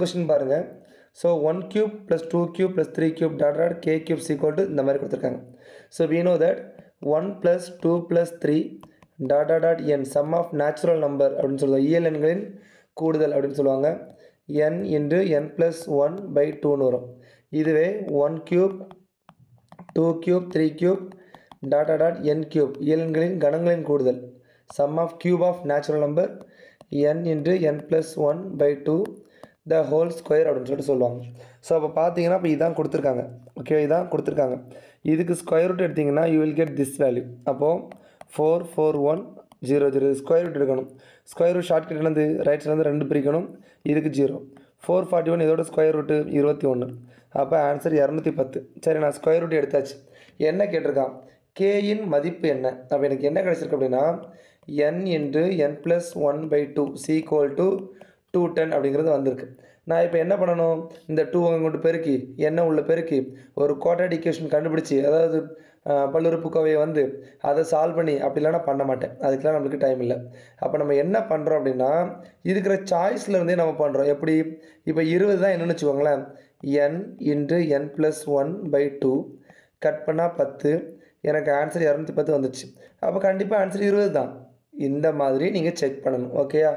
Question பாருங்கள். So 1 cube + 2 cube + 3 cube k cube equal to இந்த மாதிரி கொடுத்துருக்காங்க. So we know that 1 + 2 + 3 n sum of natural number அப்படின்னு சொல்லுவாங்க. இயல் எண்களின் கூடுதல் அப்படின்னு சொல்லுவாங்க. n × n + 1/2ன்னு வரும். இதுவே 1 cube 2 cube 3 cube n cube இயல் எண்களின் கணங்களின் கூடுதல் sum of cube of natural number n × n + 1/2 the whole square அப்படின்னு சொல்லுவாங்க. ஸோ அப்போ பார்த்தீங்கன்னா இப்போ இதான் கொடுத்துருக்காங்க. ஓகே, இதான் கொடுத்துருக்காங்க. இதுக்கு ஸ்கொயர் ரூட் எடுத்திங்கன்னா you will get this value. அப்போது 44100 ஸ்கொயர் ரூட் எடுக்கணும். ஸ்கொயர் ரூட் ஷார்ட்கட் என்னது? ரைட் சைட்லேருந்து 2 பிரிக்கணும். இதுக்கு 0. 441 இதோட ஸ்கொயர் ரூட்டு 21. அப்போ ஆன்சர் 210. சரி, நான் ஸ்கொயர் ரூட் எடுத்தாச்சு. என்ன கேட்டிருக்கான்? கேயின் மதிப்பு என்ன? அப்போ எனக்கு என்ன கிடச்சிருக்கு அப்படின்னா n × n + 1/2 = 210 அப்படிங்கிறது வந்திருக்கு. நான் இப்போ என்ன பண்ணணும்? இந்த 2 கொண்டு பெருக்கி என்ன உள்ள பெருக்கி ஒரு குவாட்ராட்டிக் ஈக்குவேஷன் கண்டுபிடிச்சி, அதாவது பல்லுறுப்புக்கோவையை வந்து அதை சால்வ் பண்ணி அப்படிலாம் பண்ண மாட்டேன். அதுக்கெலாம் நம்மளுக்கு டைம் இல்லை. அப்போ நம்ம என்ன பண்ணுறோம் அப்படின்னா இருக்கிற சாய்ஸில் இருந்தே நம்ம பண்ணுறோம். எப்படி? இப்போ 20 தான் என்னென்னு வச்சுக்கோங்களேன். n × n + 1/2 கட் பண்ணால் 10. எனக்கு ஆன்சர் 210 வந்துச்சு. அப்போ கண்டிப்பாக ஆன்சர் 20 தான். இந்த மாதிரி நீங்கள் செக் பண்ணணும். ஓகேயா?